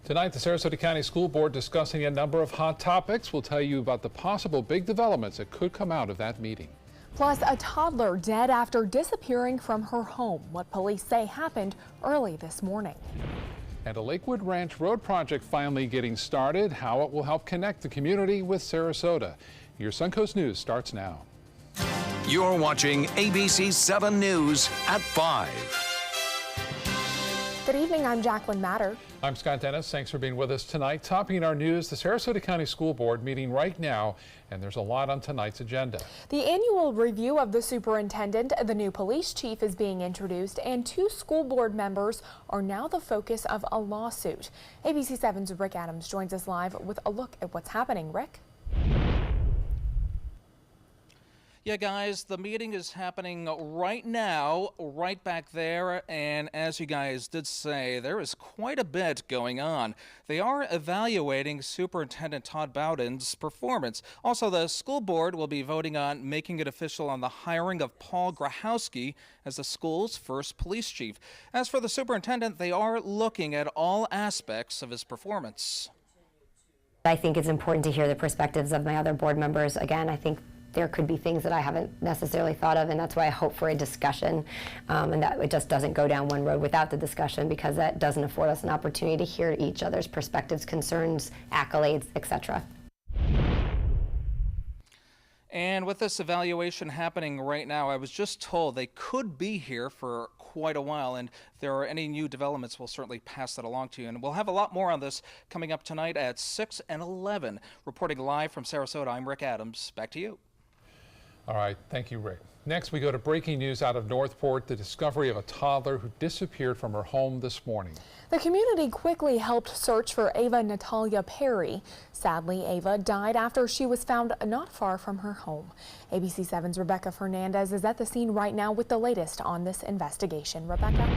Tonight, the Sarasota County School Board discussing a number of hot topics. We'll tell you about the possible big developments that could come out of that meeting. Plus, a toddler dead after disappearing from her home. What police say happened early this morning. And a Lakewood Ranch Road project finally getting started. How it will help connect the community with Sarasota. Your Suncoast News starts now. You're watching ABC7 News at 5. Good evening, I'm Jacqueline Matter. I'm Scott Dennis. Thanks for being with us tonight. Topping our news, the Sarasota County School Board meeting right now, and there's a lot on tonight's agenda. The annual review of the superintendent, the new police chief is being introduced, and 2 school board members are now the focus of a lawsuit. ABC7's Rick Adams joins us live with a look at what's happening. Rick? Yeah, guys, the meeting is happening right now, right back there, and as you guys did say, there is quite a bit going on. They are evaluating Superintendent Todd Bowden's performance. Also, the school board will be voting on making it official on the hiring of Paul Grahowski as the school's first police chief. As for the superintendent, they are looking at all aspects of his performance. I think it's important to hear the perspectives of my other board members. Again, I think there could be things that I haven't necessarily thought of, and that's why I hope for a discussion, and that it just doesn't go down one road without the discussion, because that doesn't afford us an opportunity to hear each other's perspectives, concerns, accolades, etc. And with this evaluation happening right now, I was just told they could be here for quite a while, and if there are any new developments, we'll certainly pass that along to you. And we'll have a lot more on this coming up tonight at 6 and 11. Reporting live from Sarasota, I'm Rick Adams. Back to you. All right, thank you, Rick. Next, we go to breaking news out of Northport, the discovery of a toddler who disappeared from her home this morning. The community quickly helped search for Ava Natalia Perry. Sadly, Ava died after she was found not far from her home. ABC7's Rebecca Fernandez is at the scene right now with the latest on this investigation. Rebecca?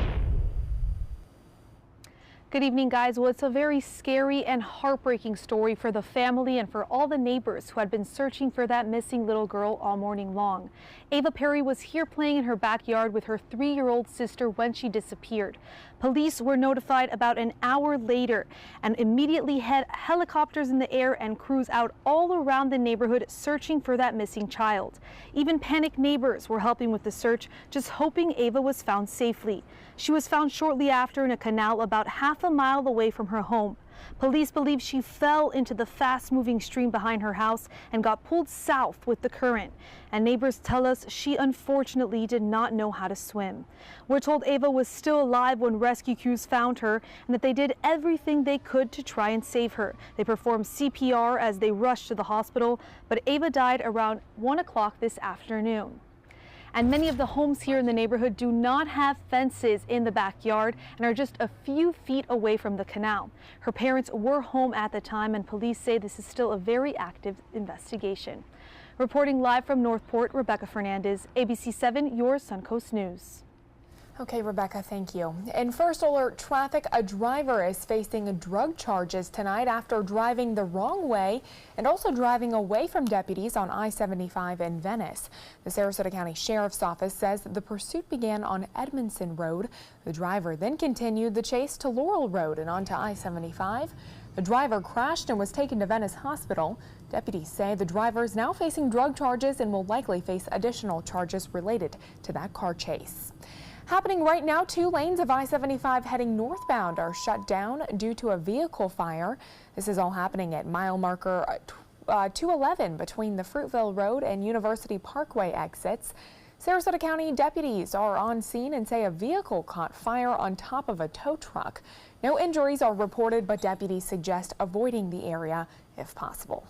Good evening, guys. Well, it's a very scary and heartbreaking story for the family and for all the neighbors who had been searching for that missing little girl all morning long. Ava Perry was here playing in her backyard with her 3-year-old sister when she disappeared. Police were notified about an hour later and immediately had helicopters in the air and crews out all around the neighborhood searching for that missing child. Even panicked neighbors were helping with the search, just hoping Ava was found safely. She was found shortly after in a canal about half a mile away from her home. Police believe she fell into the fast-moving stream behind her house and got pulled south with the current. And neighbors tell us she unfortunately did not know how to swim. We're told Ava was still alive when rescue crews found her and that they did everything they could to try and save her. They performed CPR as they rushed to the hospital, but Ava died around 1 o'clock this afternoon. And many of the homes here in the neighborhood do not have fences in the backyard and are just a few feet away from the canal. Her parents were home at the time, and police say this is still a very active investigation. Reporting live from Northport, Rebecca Fernandez, ABC7, your Suncoast News. Okay, Rebecca, thank you. In First Alert Traffic, a driver is facing drug charges tonight after driving the wrong way and also driving away from deputies on I-75 in Venice. The Sarasota County Sheriff's Office says the pursuit began on Edmondson Road. The driver then continued the chase to Laurel Road and onto I-75. The driver crashed and was taken to Venice Hospital. Deputies say the driver is now facing drug charges and will likely face additional charges related to that car chase. Happening right now, 2 lanes of I-75 heading northbound are shut down due to a vehicle fire. This is all happening at mile marker 211 between the Fruitville Road and University Parkway exits. Sarasota County deputies are on scene and say a vehicle caught fire on top of a tow truck. No injuries are reported, but deputies suggest avoiding the area if possible.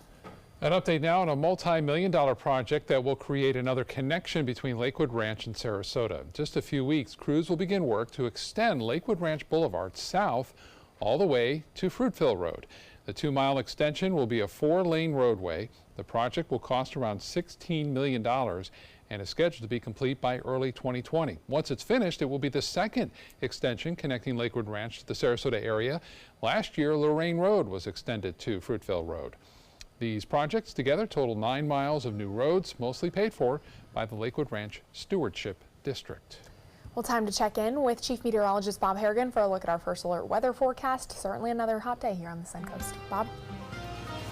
An update now on a multi-million-dollar project that will create another connection between Lakewood Ranch and Sarasota. In just a few weeks, crews will begin work to extend Lakewood Ranch Boulevard south all the way to Fruitville Road. The 2-mile extension will be a 4-lane roadway. The project will cost around $16 million and is scheduled to be complete by early 2020. Once it's finished, it will be the second extension connecting Lakewood Ranch to the Sarasota area. Last year, Lorraine Road was extended to Fruitville Road. These projects together total 9 miles of new roads, mostly paid for by the Lakewood Ranch Stewardship District. Well, time to check in with Chief Meteorologist Bob Harrigan for a look at our first alert weather forecast. Certainly another hot day here on the Suncoast. Bob?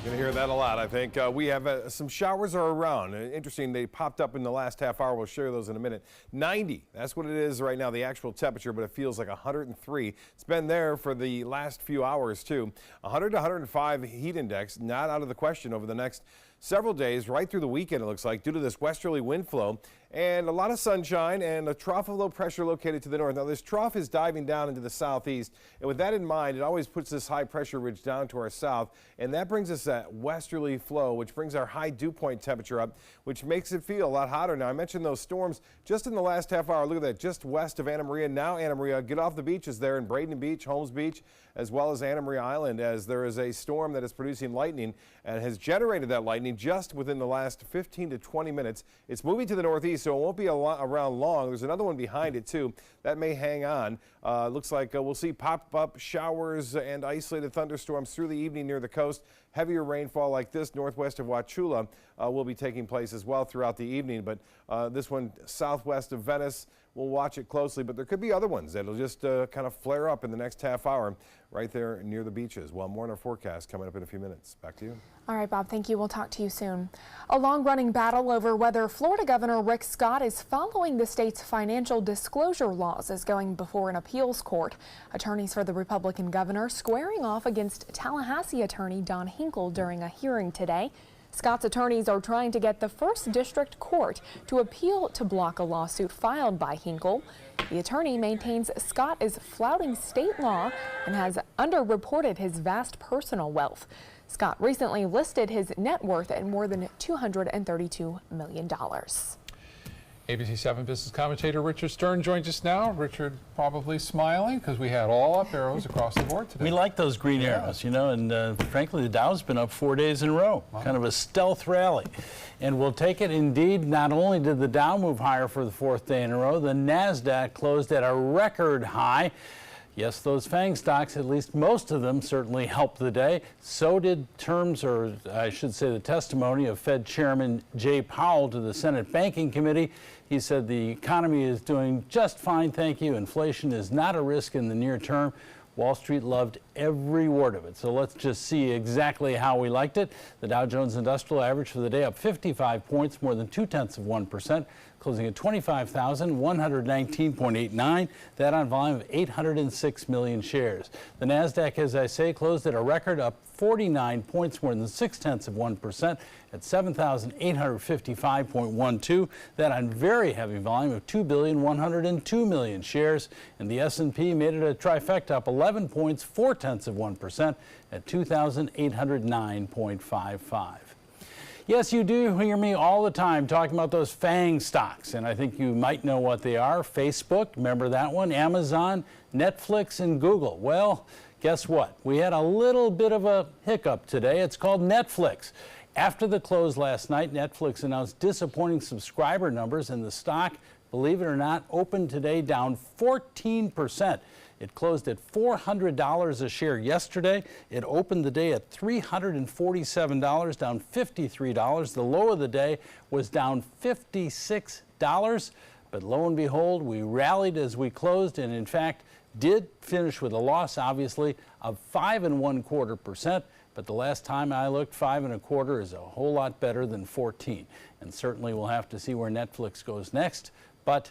You're going to hear that a lot, I think. We have some showers are around. Interesting, they popped up in the last half hour. We'll share those in a minute. 90, that's what it is right now, the actual temperature, but it feels like 103. It's been there for the last few hours, too. 100 to 105 heat index, not out of the question over the next several days, right through the weekend, it looks like, due to this westerly wind flow and a lot of sunshine and a trough of low pressure located to the north. Now, this trough is diving down into the southeast, and with that in mind, it always puts this high pressure ridge down to our south, and that brings us that westerly flow, which brings our high dew point temperature up, which makes it feel a lot hotter. Now, I mentioned those storms just in the last half hour. Look at that, just west of Anna Maria. Now, Anna Maria, get off the beaches there in Braden Beach, Holmes Beach, as well as Anna Maria Island, as there is a storm that is producing lightning and has generated that lightning just within the last 15 to 20 minutes. It's moving to the northeast, so it won't be around long. There's another one behind it, too. That may hang on. Looks like we'll see pop-up showers and isolated thunderstorms through the evening near the coast. Heavier rainfall like this northwest of Wauchula will be taking place as well throughout the evening. But this one southwest of Venice, we'll watch it closely. But there could be other ones that'll just kind of flare up in the next half hour right there near the beaches. Well, more on our forecast coming up in a few minutes. Back to you. All right, Bob, thank you. We'll talk to you soon. A long-running battle over whether Florida Governor Rick Scott is following the state's financial disclosure laws is going before an appeals court. Attorneys for the Republican governor squaring off against Tallahassee attorney Don Hinkle during a hearing today. Scott's attorneys are trying to get the First District Court to appeal to block a lawsuit filed by Hinkle. The attorney maintains Scott is flouting state law and has underreported his vast personal wealth. Scott recently listed his net worth at more than $232 million. ABC7 business commentator Richard Stern joins us now. Richard probably smiling because we had all up arrows across the board today. We like those green arrows, you know, and frankly, the Dow's been up 4 days in a row. Wow. Kind of a stealth rally. And we'll take it. Indeed, not only did the Dow move higher for the fourth day in a row, the NASDAQ closed at a record high. Yes, those FANG stocks, at least most of them, certainly helped the day. So did I should say the testimony of Fed Chairman Jay Powell to the Senate Banking Committee. He said the economy is doing just fine, thank you. Inflation is not a risk in the near term. Wall Street loved every word of it. So let's just see exactly how we liked it. The Dow Jones Industrial Average for the day up 55 points, more than 0.2%, closing at 25,119.89. That on volume of 806 million shares. The NASDAQ, as I say, closed at a record up 49 points, more than 0.6% at 7,855.12. That on very heavy volume of 2,102 million shares. And the S&P made it a trifecta, up 11 points, 0.4% at 2,809.55. Yes, you do hear me all the time talking about those FANG stocks, and I think you might know what they are. Facebook, remember that one? Amazon, Netflix, and Google. Well, guess what? We had a little bit of a hiccup today. It's called Netflix. After the close last night, Netflix announced disappointing subscriber numbers, and the stock, believe it or not, opened today down 14%. It closed at $400 a share yesterday. It opened the day at $347, down $53. The low of the day was down $56. But lo and behold, we rallied as we closed and, in fact, did finish with a loss, obviously, of 5.25%. But the last time I looked, 5.25 is a whole lot better than 14. And certainly we'll have to see where Netflix goes next. But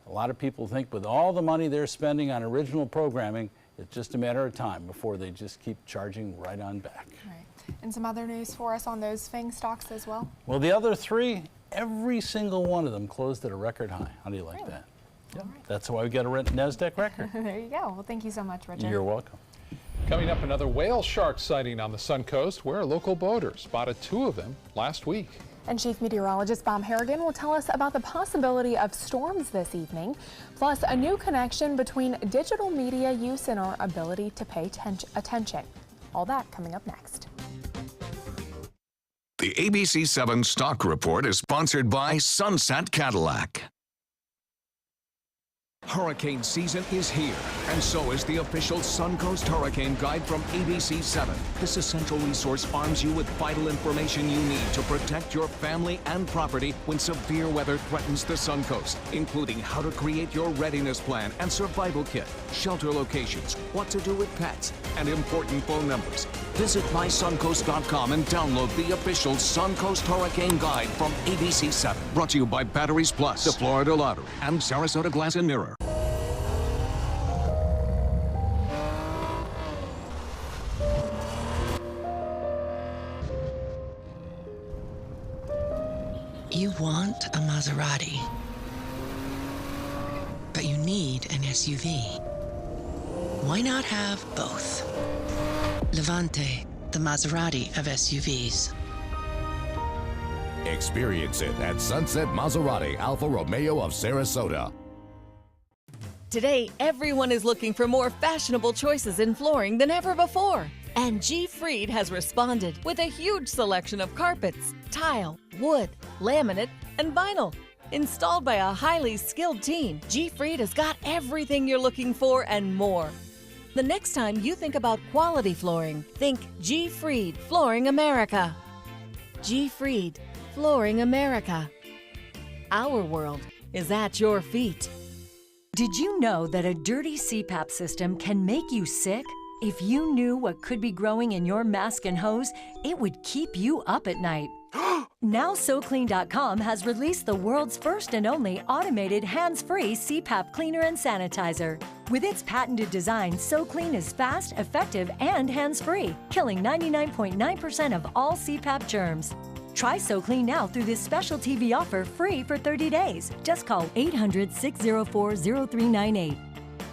a lot of people think with all the money they're spending on original programming, it's just a matter of time before they just keep charging right on back. Right. And some other news for us on those FANG stocks as well? Well, the other three, every single one of them closed at a record high. How do you like that? Yeah, right. That's why we got a NASDAQ record. There you go. Well, thank you so much, Richard. You're welcome. Coming up, another whale shark sighting on the Suncoast, where a local boater spotted 2 of them last week. And Chief Meteorologist Bob Harrigan will tell us about the possibility of storms this evening, plus a new connection between digital media use and our ability to pay attention. All that coming up next. The ABC7 Stock Report is sponsored by Sunset Cadillac. Hurricane season is here, and so is the official Suncoast Hurricane Guide from ABC7. This essential resource arms you with vital information you need to protect your family and property when severe weather threatens the Suncoast, including how to create your readiness plan and survival kit, shelter locations, what to do with pets, and important phone numbers. Visit mysuncoast.com and download the official Suncoast Hurricane Guide from ABC7. Brought to you by Batteries Plus, the Florida Lottery, and Sarasota Glass and Mirror. You want a Maserati, but you need an SUV. Why not have both? Levante, the Maserati of SUVs. Experience it at Sunset Maserati Alfa Romeo of Sarasota. Today, everyone is looking for more fashionable choices in flooring than ever before. And G. Fried has responded with a huge selection of carpets, tile, wood, laminate, and vinyl. Installed by a highly skilled team, G. Fried has got everything you're looking for and more. The next time you think about quality flooring, think G. Fried Flooring America. G. Fried Flooring America. Our world is at your feet. Did you know that a dirty CPAP system can make you sick? If you knew what could be growing in your mask and hose, it would keep you up at night. Now SoClean.com has released the world's first and only automated hands-free CPAP cleaner and sanitizer. With its patented design, SoClean is fast, effective, and hands-free, killing 99.9% of all CPAP germs. Try SoClean now through this special TV offer free for 30 days. Just call 800-604-0398.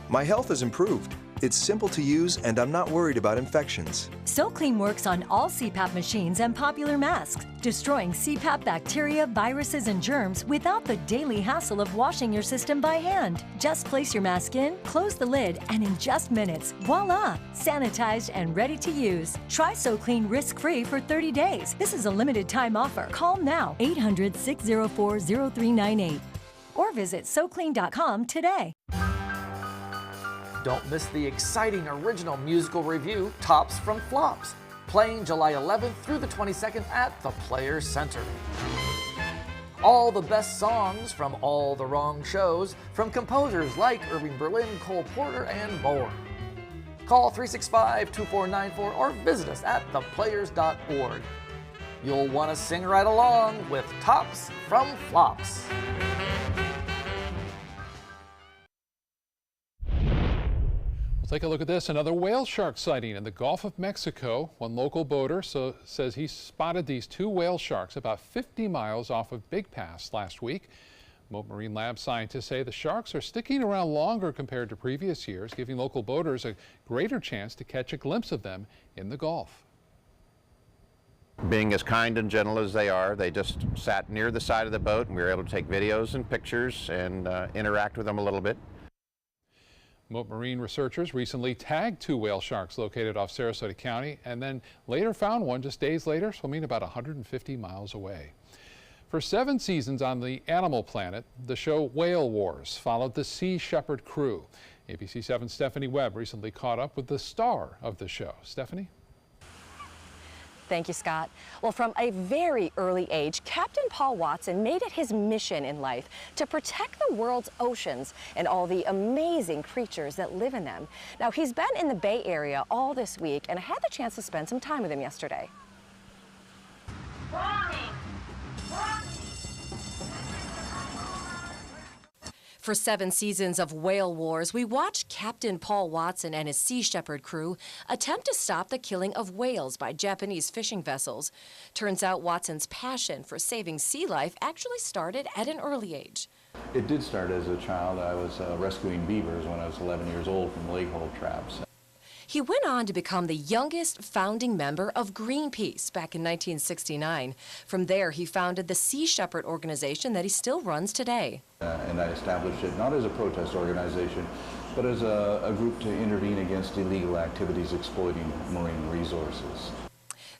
My health has improved. It's simple to use, and I'm not worried about infections. SoClean works on all CPAP machines and popular masks, destroying CPAP bacteria, viruses, and germs without the daily hassle of washing your system by hand. Just place your mask in, close the lid, and in just minutes, voila! Sanitized and ready to use. Try SoClean risk-free for 30 days. This is a limited time offer. Call now, 800-604-0398. Or visit SoClean.com today. Don't miss the exciting original musical review, Tops from Flops, playing July 11th through the 22nd at the Players Center. All the best songs from all the wrong shows from composers like Irving Berlin, Cole Porter, and more. Call 365-2494 or visit us at theplayers.org. You'll want to sing right along with Tops from Flops. We'll take a look at this. Another whale shark sighting in the Gulf of Mexico. One local boater says he spotted these two whale sharks about 50 miles off of Big Pass last week. Mote Marine Lab scientists say the sharks are sticking around longer compared to previous years, giving local boaters a greater chance to catch a glimpse of them in the Gulf. Being as kind and gentle as they are, they just sat near the side of the boat, and we were able to take videos and pictures and interact with them a little bit. Mote Marine researchers recently tagged two whale sharks located off Sarasota County and then later found one just days later swimming about 150 miles away. For 7 seasons on the Animal Planet, the show Whale Wars followed the Sea Shepherd crew. ABC7's Stephanie Webb recently caught up with the star of the show. Stephanie? Thank you, Scott. Well, from a very early age, Captain Paul Watson made it his mission in life to protect the world's oceans and all the amazing creatures that live in them. Now, he's been in the Bay Area all this week, and I had the chance to spend some time with him yesterday. For 7 seasons of Whale Wars, we watched Captain Paul Watson and his Sea Shepherd crew attempt to stop the killing of whales by Japanese fishing vessels. Turns out Watson's passion for saving sea life actually started at an early age. It did start as a child. I was rescuing beavers when I was 11 years old from lake hole traps. He went on to become the youngest founding member of Greenpeace back in 1969. From there, he founded the Sea Shepherd organization that he still runs today. And I established it not as a protest organization, but as a group to intervene against illegal activities exploiting marine resources.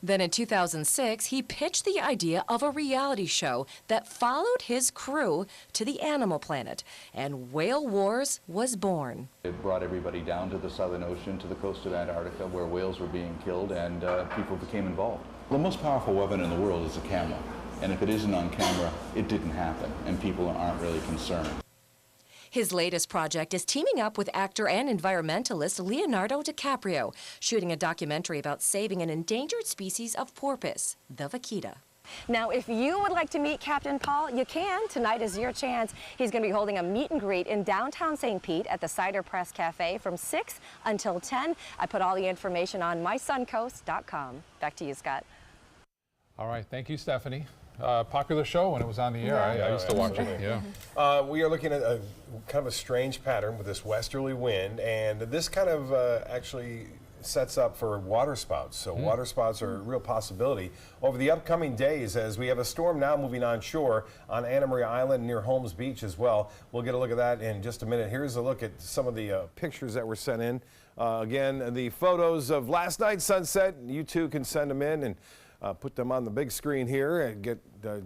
Then in 2006, he pitched the idea of a reality show that followed his crew to the animal planet, and Whale Wars was born. It brought everybody down to the Southern Ocean, to the coast of Antarctica, where whales were being killed, and people became involved. The most powerful weapon in the world is a camera, and if it isn't on camera, it didn't happen, and people aren't really concerned. His latest project is teaming up with actor and environmentalist Leonardo DiCaprio, shooting a documentary about saving an endangered species of porpoise, the vaquita. Now, if you would like to meet Captain Paul, you can. Tonight is your chance. He's going to be holding a meet and greet in downtown St. Pete at the Cider Press Cafe from 6 until 10. I put all the information on mysuncoast.com. Back to you, Scott. All right. Thank you, Stephanie. Popular show when it was on the air. I used to watch it. Yeah. We are looking at a kind of a strange pattern with this westerly wind, and this kind of actually sets up for water spouts. So water spouts are a real possibility over the upcoming days, as we have a storm now moving onshore on Anna Maria Island near Holmes Beach as well. We'll get a look at that in just a minute. Here's a look at some of the pictures that were sent in. Again, the photos of last night's sunset. You too can send them in and put them on the big screen here and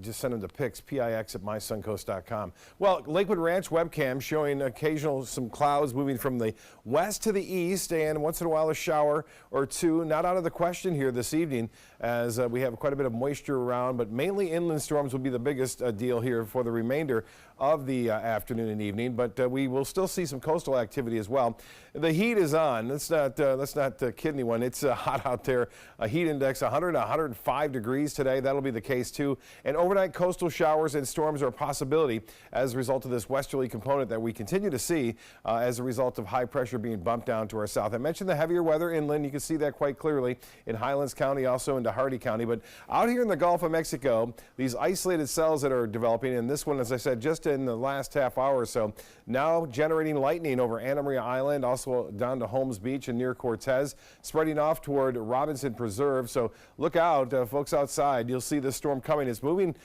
just send them to pics, pix@mysuncoast.com. Well, Lakewood Ranch webcam showing occasional some clouds moving from the west to the east, and once in a while a shower or two. Not out of the question here this evening, as we have quite a bit of moisture around, but mainly inland storms will be the biggest deal here for the remainder of the afternoon and evening, but we will still see some coastal activity as well. The heat is on. Let's not kid anyone. It's hot out there. A heat index 100 to 105 degrees today. That'll be the case too. And overnight coastal showers and storms are a possibility as a result of this westerly component that we continue to see as a result of high pressure being bumped down to our south. I mentioned the heavier weather inland. You can see that quite clearly in Highlands County, also into Hardy County. But out here in the Gulf of Mexico, these isolated cells that are developing, and this one, as I said, just in the last half hour or so, now generating lightning over Anna Maria Island, also down to Holmes Beach and near Cortez, spreading off toward Robinson Preserve. So look out, folks outside. You'll see this storm coming. It's moving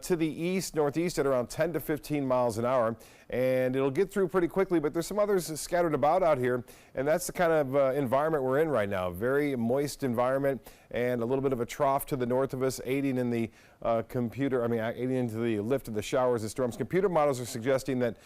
to the east, northeast at around 10 to 15 miles an hour. And it'll get through pretty quickly, but there's some others scattered about out here, and that's the kind of environment we're in right now. Very moist environment and a little bit of a trough to the north of us, aiding in the aiding into the lift of the showers and storms. Computer models are suggesting that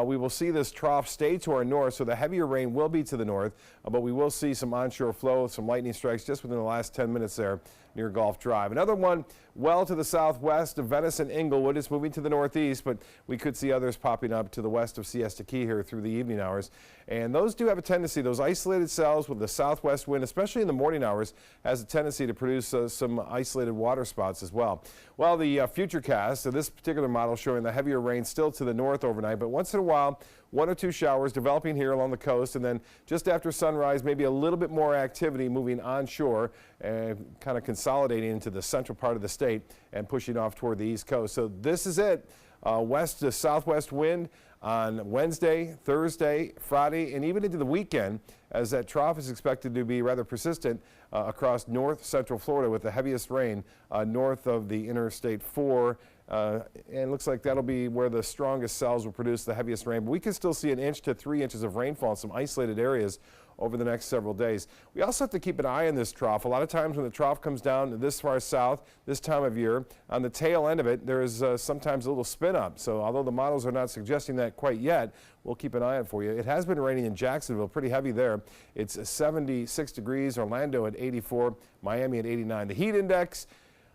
we will see this trough stay to our north, so the heavier rain will be to the north, but we will see some onshore flow, some lightning strikes just within the last 10 minutes there near Gulf Drive. Another one well to the southwest of Venice and Inglewood is moving to the northeast, but we could see others popping up to the west of Siesta Key here through the evening hours. And those do have a tendency, those isolated cells with the southwest wind, especially in the morning hours, has a tendency to produce some isolated water spouts as well. Well, the Futurecast, so this particular model showing the heavier rain still to the north overnight, but once in a while, one or two showers developing here along the coast, and then just after sunrise, maybe a little bit more activity moving onshore and kind of consolidating into the central part of the state and pushing off toward the east coast. So this is it. West to southwest wind on Wednesday, Thursday, Friday, and even into the weekend, as that trough is expected to be rather persistent across north central Florida with the heaviest rain north of the Interstate 4. And it looks like that'll be where the strongest cells will produce the heaviest rain. But we can still see 1 inch to 3 inches of rainfall in some isolated areas over the next several days. We also have to keep an eye on this trough. A lot of times when the trough comes down this far south this time of year, on the tail end of it, there is sometimes a little spin up. So although the models are not suggesting that quite yet, we'll keep an eye on for you. It has been raining in Jacksonville, pretty heavy there. It's 76 degrees, Orlando at 84, Miami at 89. The heat index,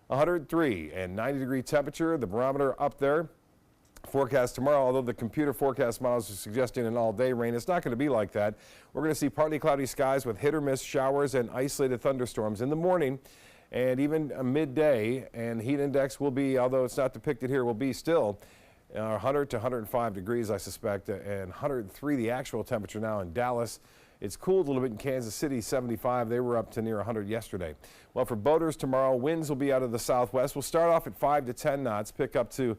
103 and 90-degree temperature, the barometer up there. Forecast tomorrow, although the computer forecast models are suggesting an all-day rain, it's not going to be like that. We're going to see partly cloudy skies with hit-or-miss showers and isolated thunderstorms in the morning and even midday. And heat index will be, although it's not depicted here, will be still 100 to 105 degrees, I suspect, and 103 the actual temperature now in Dallas. It's cooled a little bit in Kansas City, 75. They were up to near 100 yesterday. Well, for boaters tomorrow, winds will be out of the southwest. We'll start off at 5 to 10 knots, pick up to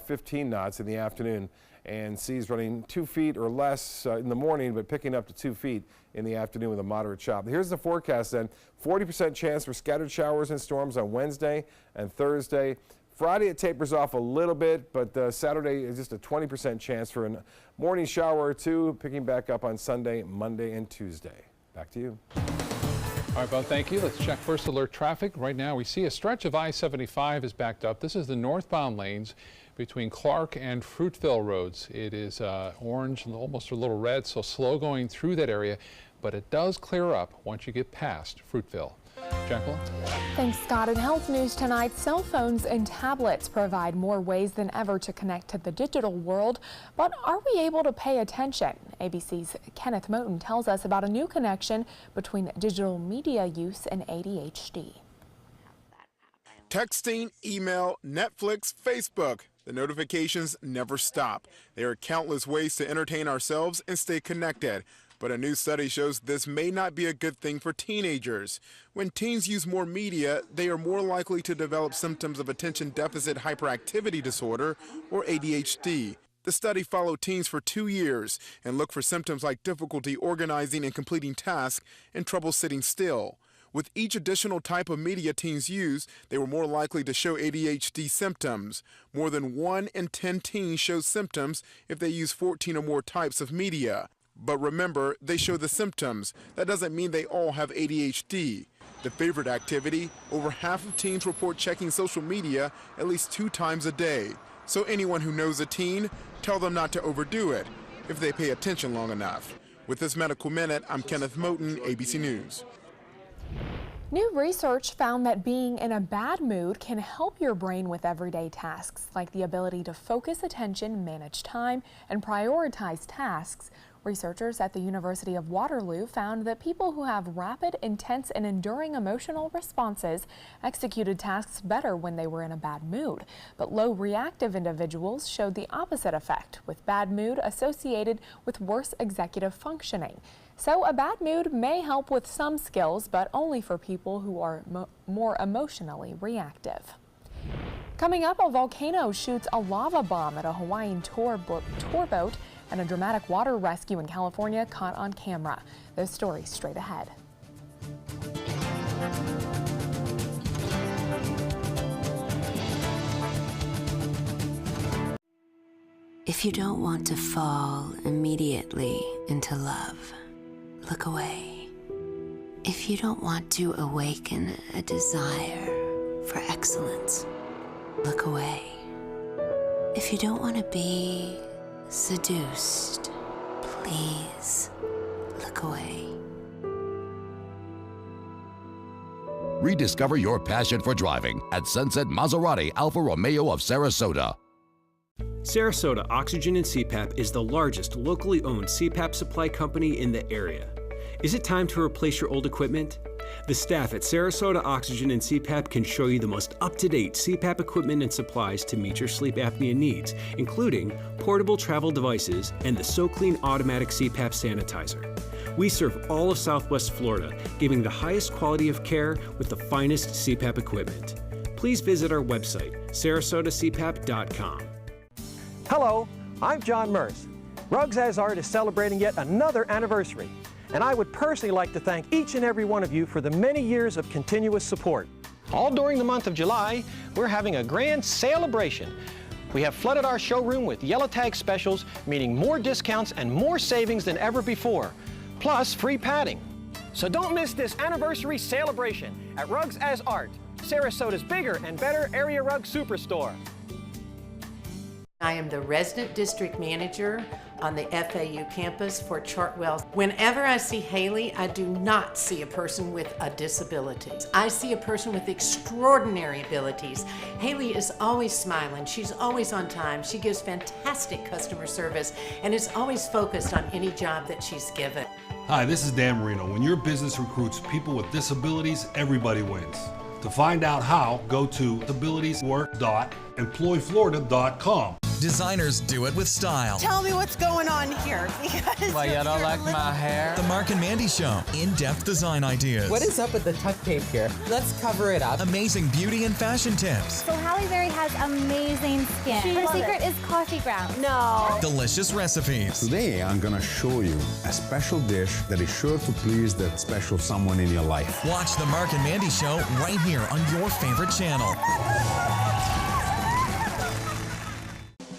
15 knots in the afternoon, and seas running 2 feet or less in the morning, but picking up to 2 feet in the afternoon with a moderate chop. Here's the forecast then. 40% chance for scattered showers and storms on Wednesday and Thursday. Friday it tapers off a little bit, but Saturday is just a 20% chance for a morning shower or two, picking back up on Sunday, Monday, and Tuesday. Back to you. All right, Bo, thank you. Let's check first alert traffic. Right now, we see a stretch of I-75 is backed up. This is the northbound lanes between Clark and Fruitville roads. It is orange and almost a little red, so slow going through that area, but it does clear up once you get past Fruitville. Jacqueline? Thanks, Scott. In health news tonight, cell phones and tablets provide more ways than ever to connect to the digital world. But are we able to pay attention? ABC's Kenneth Moten tells us about a new connection between digital media use and ADHD. Texting, email, Netflix, Facebook. The notifications never stop. There are countless ways to entertain ourselves and stay connected. But a new study shows this may not be a good thing for teenagers. When teens use more media, they are more likely to develop symptoms of attention deficit hyperactivity disorder, or ADHD. The study followed teens for 2 years and looked for symptoms like difficulty organizing and completing tasks and trouble sitting still. With each additional type of media teens use, they were more likely to show ADHD symptoms. More than 1 in 10 teens show symptoms if they use 14 or more types of media. But remember, they show the symptoms. That doesn't mean they all have ADHD. The favorite activity, over half of teens report checking social media at least 2 times a day. So anyone who knows a teen, tell them not to overdo it if they pay attention long enough. With this Medical Minute, I'm Kenneth Moten, ABC News. New research found that being in a bad mood can help your brain with everyday tasks, like the ability to focus attention, manage time, and prioritize tasks. Researchers at the University of Waterloo found that people who have rapid, intense, and enduring emotional responses executed tasks better when they were in a bad mood. But low reactive individuals showed the opposite effect, with bad mood associated with worse executive functioning. So a bad mood may help with some skills, but only for people who are more emotionally reactive. Coming up, a volcano shoots a lava bomb at a Hawaiian tour boat, and a dramatic water rescue in California caught on camera. Those stories straight ahead. If you don't want to fall immediately into love, look away. If you don't want to awaken a desire for excellence, look away. If you don't want to be seduced, please look away. Rediscover your passion for driving at Sunset Maserati Alfa Romeo of Sarasota. Sarasota Oxygen and CPAP is the largest locally owned CPAP supply company in the area. Is it time to replace your old equipment? The staff at Sarasota Oxygen and CPAP can show you the most up-to-date CPAP equipment and supplies to meet your sleep apnea needs, including portable travel devices and the SoClean automatic CPAP sanitizer. We serve all of Southwest Florida, giving the highest quality of care with the finest CPAP equipment. Please visit our website, sarasotacpap.com. Hello, I'm John Merce. Rugs As Art is celebrating yet another anniversary, and I would personally like to thank each and every one of you for the many years of continuous support. All during the month of July, we're having a grand celebration. We have flooded our showroom with yellow tag specials, meaning more discounts and more savings than ever before, plus free padding. So don't miss this anniversary celebration at Rugs As Art, Sarasota's bigger and better area rug superstore. I am the resident district manager on the FAU campus for Chartwell. Whenever I see Haley, I do not see a person with a disability. I see a person with extraordinary abilities. Haley is always smiling. She's always on time. She gives fantastic customer service and is always focused on any job that she's given. Hi, this is Dan Marino. When your business recruits people with disabilities, everybody wins. To find out how, go to disabilitieswork.employflorida.com. Designers do it with style. Tell me what's going on here. Why, you don't like my hair? The Mark and Mandy Show. In-depth design ideas. What is up with the tuck tape here? Let's cover it up. Amazing beauty and fashion tips. So Halle Berry has amazing skin. Her secret is coffee grounds. No. Delicious recipes. Today, I'm going to show you a special dish that is sure to please that special someone in your life. Watch the Mark and Mandy Show right here on your favorite channel.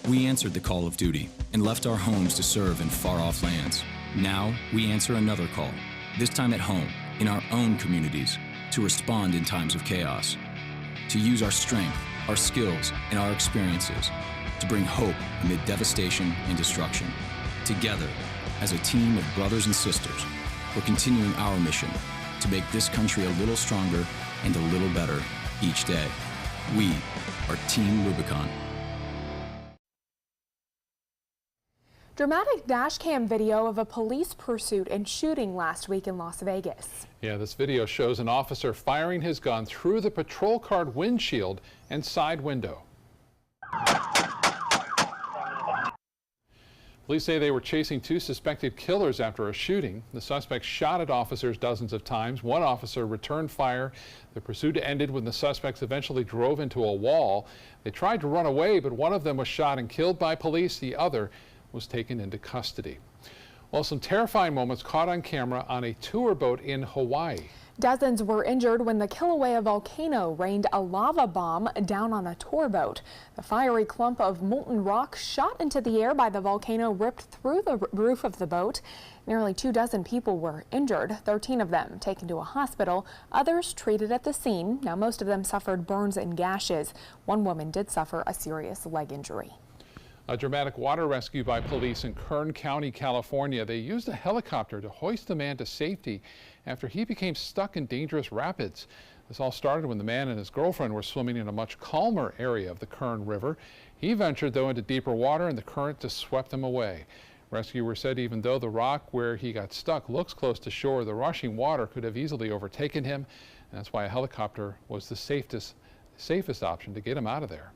We answered the call of duty and left our homes to serve in far-off lands. Now, we answer another call, this time at home, in our own communities to respond in times of chaos, to use our strength, our skills, and our experiences to bring hope amid devastation and destruction. Together, as a team of brothers and sisters, we're continuing our mission to make this country a little stronger and a little better each day. We are Team Rubicon. Dramatic dash cam video of a police pursuit and shooting last week in Las Vegas. Yeah, this video shows an officer firing his gun through the patrol car windshield and side window. Police say they were chasing two suspected killers after a shooting. The suspects shot at officers dozens of times. One officer returned fire. The pursuit ended when the suspects eventually drove into a wall. They tried to run away, but one of them was shot and killed by police. The other was taken into custody. Well, some terrifying moments caught on camera on a tour boat in Hawaii. Dozens were injured when the Kilauea volcano rained a lava bomb down on a tour boat. The fiery clump of molten rock shot into the air by the volcano ripped through the roof of the boat. Nearly 24 people were injured, 13 of them taken to a hospital, others treated at the scene. Now, most of them suffered burns and gashes. One woman did suffer a serious leg injury. A dramatic water rescue by police in Kern County, California. They used a helicopter to hoist the man to safety after he became stuck in dangerous rapids. This all started when the man and his girlfriend were swimming in a much calmer area of the Kern River. He ventured, though, into deeper water, and the current just swept him away. Rescuers said even though the rock where he got stuck looks close to shore, the rushing water could have easily overtaken him. And that's why a helicopter was the safest option to get him out of there.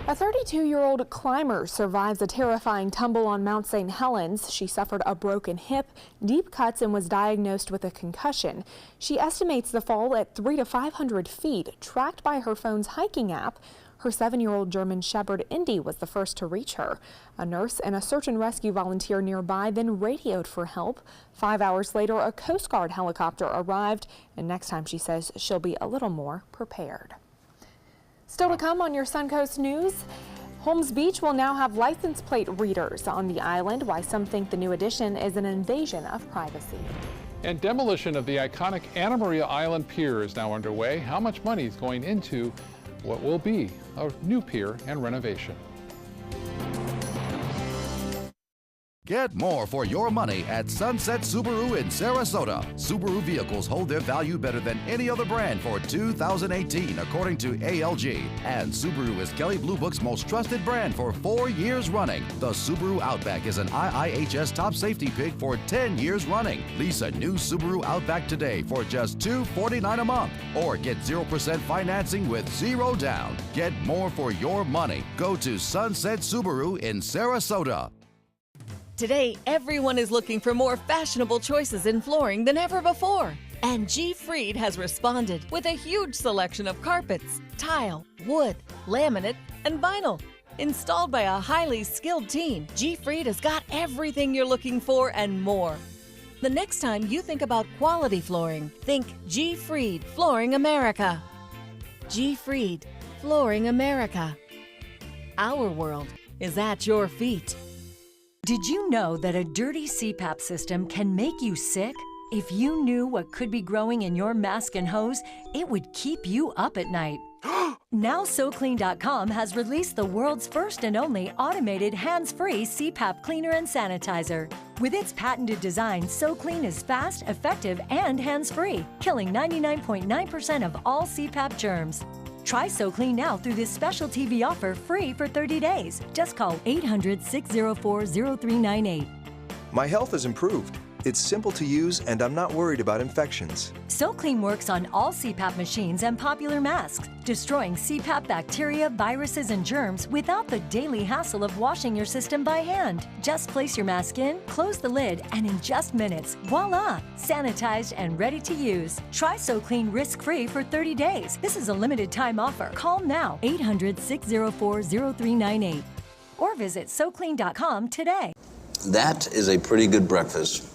A 32-year-old climber survives a terrifying tumble on Mount St. Helens. She suffered a broken hip, deep cuts, and was diagnosed with a concussion. She estimates the fall at 300 to 500 feet, tracked by her phone's hiking app. Her 7-year-old German Shepherd Indy was the first to reach her. A nurse and a search and rescue volunteer nearby then radioed for help. 5 hours later, a Coast Guard helicopter arrived, and next time she says she'll be a little more prepared. Still to come on your Suncoast News, Holmes Beach will now have license plate readers on the island, why some think the new addition is an invasion of privacy. And demolition of the iconic Anna Maria Island Pier is now underway. How much money is going into what will be a new pier and renovation? Get more for your money at Sunset Subaru in Sarasota. Subaru vehicles hold their value better than any other brand for 2018, according to ALG. And Subaru is Kelley Blue Book's most trusted brand for 4 years running. The Subaru Outback is an IIHS top safety pick for 10 years running. Lease a new Subaru Outback today for just $249 a month, or get 0% financing with zero down. Get more for your money. Go to Sunset Subaru in Sarasota. Today, everyone is looking for more fashionable choices in flooring than ever before. And G. Fried has responded with a huge selection of carpets, tile, wood, laminate, and vinyl. Installed by a highly skilled team, G. Fried has got everything you're looking for and more. The next time you think about quality flooring, think G. Fried Flooring America. G. Fried Flooring America. Our world is at your feet. Did you know that a dirty CPAP system can make you sick? If you knew what could be growing in your mask and hose, it would keep you up at night. Now SoClean.com has released the world's first and only automated hands-free CPAP cleaner and sanitizer. With its patented design, SoClean is fast, effective, and hands-free, killing 99.9% of all CPAP germs. Try SoClean now through this special TV offer free for 30 days. Just call 800-604-0398. My health has improved. It's simple to use and I'm not worried about infections. SoClean works on all CPAP machines and popular masks, destroying CPAP bacteria, viruses, and germs without the daily hassle of washing your system by hand. Just place your mask in, close the lid, and in just minutes, voila! Sanitized and ready to use. Try SoClean risk-free for 30 days. This is a limited time offer. Call now, 800-604-0398. Or visit SoClean.com today. That is a pretty good breakfast.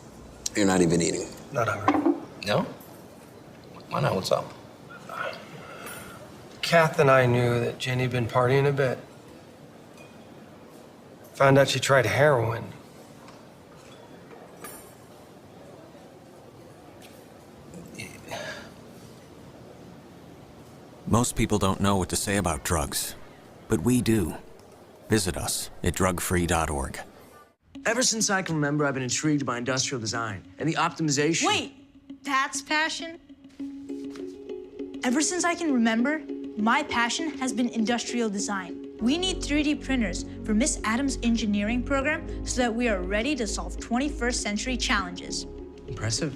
You're not even eating. Not hungry. No? Why not? What's up? Kath and I knew that Jenny'd been partying a bit. Found out she tried heroin. Most people don't know what to say about drugs, but we do. Visit us at drugfree.org. Ever since I can remember, I've been intrigued by industrial design and the optimization. Wait, that's passion? Ever since I can remember, my passion has been industrial design. We need 3D printers for Miss Adams' engineering program so that we are ready to solve 21st century challenges. Impressive.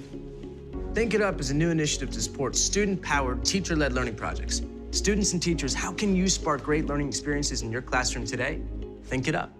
Think It Up is a new initiative to support student-powered, teacher-led learning projects. Students and teachers, how can you spark great learning experiences in your classroom today? Think It Up.